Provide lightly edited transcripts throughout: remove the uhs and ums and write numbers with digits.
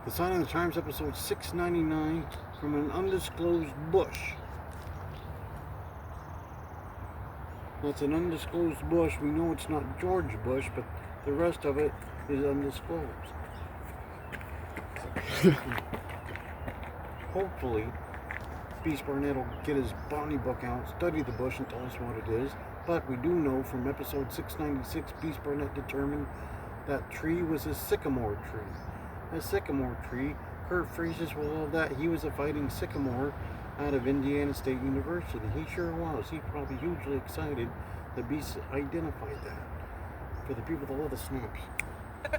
The Sign of the Times, episode 699, from an undisclosed bush. That's an undisclosed bush. We know it's not George Bush, but the rest of it is undisclosed. Hopefully, Beast Barnett will get his Botany book out, study the bush, and tell us what it is. But we do know from episode 696, Beast Barnett determined that tree was a sycamore tree. A sycamore tree. Kurt Freeses will love that. He was a fighting sycamore out of Indiana State University. He sure was. He's probably hugely excited that Beast identified that. For the people that love the snaps.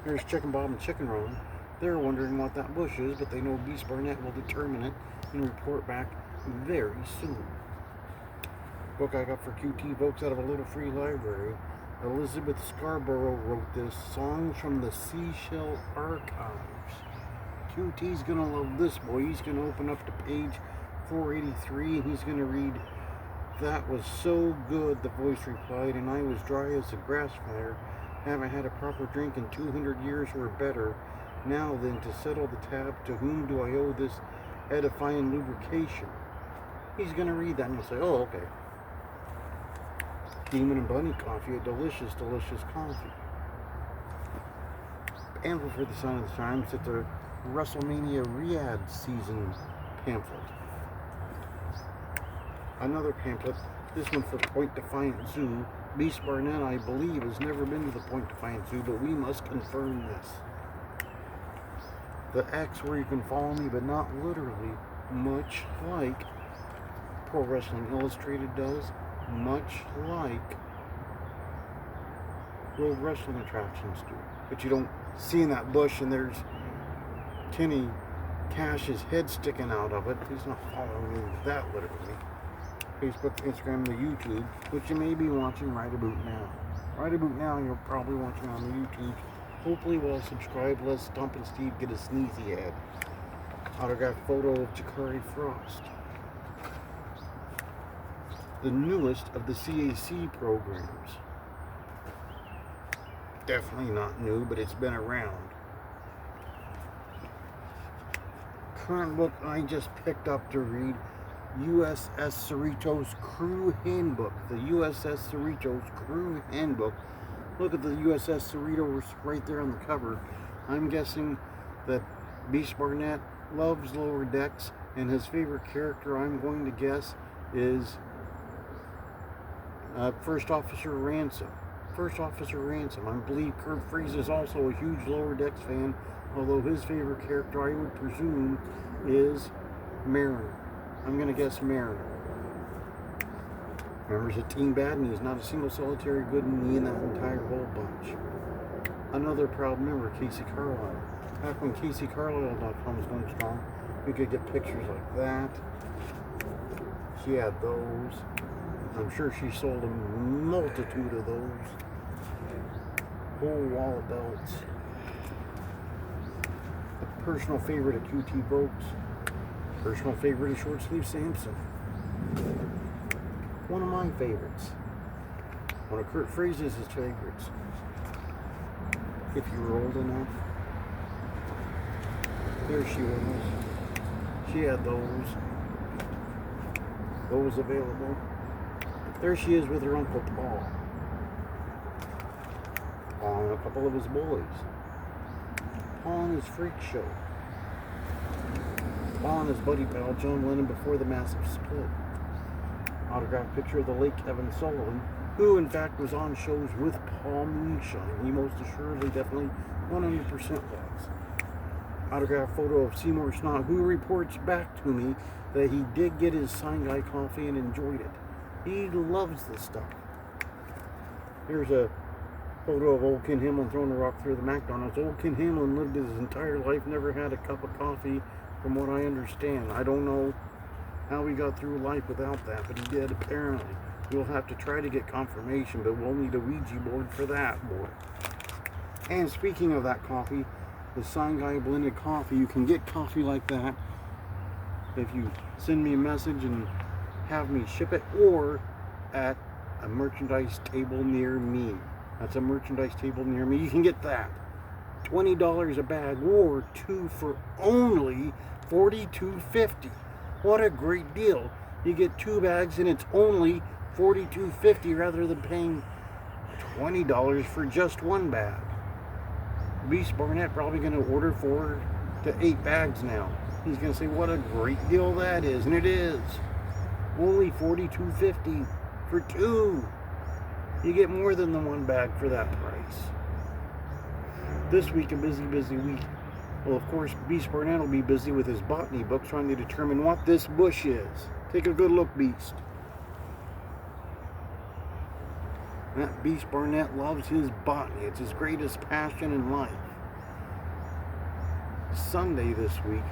Here's Chicken Bob and Chicken Ron. They're wondering what that bush is, but they know Beast Barnett will determine it and report back very soon. Book I got for QT folks out of a little free library. Elizabeth Scarborough wrote this, Songs from the Seashell Archives. QT's gonna love this boy. He's gonna open up to page 483 and he's gonna read, That was so good, the voice replied, and I was dry as a grass fire. Haven't had a proper drink in 200 years or better. Now then, to settle the tab, to whom do I owe this edifying lubrication? He's gonna read that and he'll say, oh, okay. Demon and Bunny coffee, a delicious, delicious coffee. Pamphlet for the Sign of the Times. It's a WrestleMania Riyadh season pamphlet. Another pamphlet, this one for Point Defiant Zoo. Beast Barnett, I believe, has never been to the Point Defiant Zoo, but we must confirm this. The X where you can follow me, but not literally, much like Pro Wrestling Illustrated does. Much like World Wrestling Attractions do. But you don't see in that bush and there's Kenny Cash's head sticking out of it. He's not following me with that literally. Facebook, Instagram, the YouTube, which you may be watching right about now. Right about now you're probably watching on the YouTube. Hopefully while subscribed, let Stump and Steve get a sneezy head. Autographed photo of Jakari Frost. The newest of the CAC programs. Definitely not new, but it's been around. Current book I just picked up to read, USS Cerritos Crew Handbook. The USS Cerritos Crew Handbook. Look at the USS Cerritos right there on the cover. I'm guessing that Beast Barnett loves lower decks, and his favorite character, I'm going to guess, is First Officer Ransom. First Officer Ransom. I believe Kurt Freeze is also a huge Lower Decks fan, although his favorite character, I would presume, is Mariner. I'm going to guess Mariner. Remembers a team bad, and he's not a single solitary good knee in that entire whole bunch. Another proud member, Casey Carlisle. Back when CaseyCarlisle.com was going strong, we could get pictures like that. She had those. I'm sure she sold a multitude of those. Whole wall of belts. A personal favorite of QT Folks. Personal favorite of Short Sleeve Samson. One of my favorites. One of Kurt Freese's favorites. If you were old enough. There she was. She had those. Those available. There she is with her Uncle Paul. Paul and a couple of his boys. Paul and his freak show. Paul and his buddy pal John Lennon before the massive split. Autographed picture of the late Kevin Sullivan, who in fact was on shows with Paul Moonshine. He most assuredly, definitely, 100% was. Autographed photo of Seymour Snot, who reports back to me that he did get his Sign Guy coffee and enjoyed it. He loves this stuff. Here's a photo of old Ken Hamlin throwing a rock through the McDonald's. Old Ken Hamlin lived his entire life, never had a cup of coffee, from what I understand. I don't know how he got through life without that, but he did apparently. We'll have to try to get confirmation, but we'll need a Ouija board for that, boy. And speaking of that coffee, the Sign Guy blended coffee, you can get coffee like that if you send me a message and have me ship it, or at a merchandise table near me. That's a merchandise table near me. You can get that. $20 a bag, or 2 for only $42.50. What a great deal. You get 2 bags and it's only $42.50 rather than paying $20 for just 1 bag. Beast Barnett probably going to order 4 to 8 bags now. He's going to say what a great deal that is, and it is. Only $42.50 for 2. You get more than the 1 bag for that price. This week, a busy week. Well, of course, Beast Barnett will be busy with his botany book trying to determine what this bush is. Take a good look, Beast. That Beast Barnett loves his botany. It's his greatest passion in life. Sunday this week,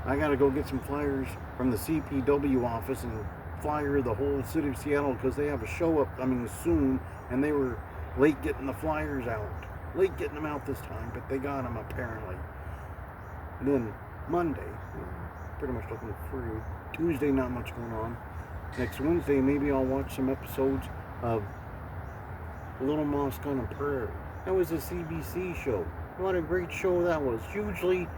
I got to go get some flyers from the CPW office and flyer the whole city of Seattle because they have a show upcoming soon, and they were late getting the flyers out. Late getting them out this time, but they got them apparently. And then Monday, pretty much looking free. Tuesday, not much going on. Next Wednesday, maybe I'll watch some episodes of Little Mosque on the Prairie. That was a CBC show. What a great show that was. Hugely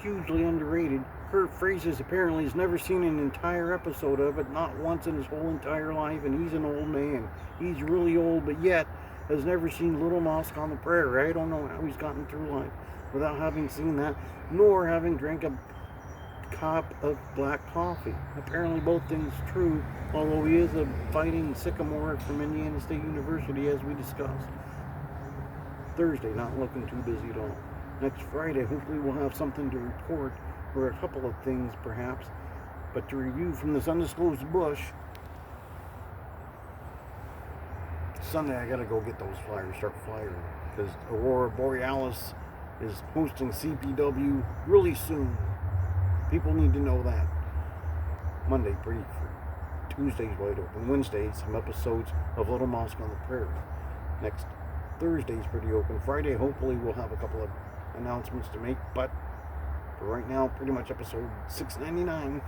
underrated. Kurt Frazes apparently has never seen an entire episode of it, not once in his whole entire life, and he's an old man. He's really old, but yet has never seen Little Mosque on the Prairie. I don't know how he's gotten through life without having seen that, nor having drank a cup of black coffee. Apparently both things true, although he is a fighting sycamore from Indiana State University, as we discussed. Thursday, not looking too busy at all. Next Friday, hopefully we'll have something to report, or a couple of things perhaps, but to review from this undisclosed bush. Sunday I gotta go get those flyers, start flyering, because Aurora Borealis is hosting CPW really soon. People need to know that. Monday pretty free. Tuesday's wide open. Wednesday some episodes of Little Mosque on the Prairie. Next Thursday's pretty open. Friday hopefully we'll have a couple of announcements to make, but for right now pretty much episode 699.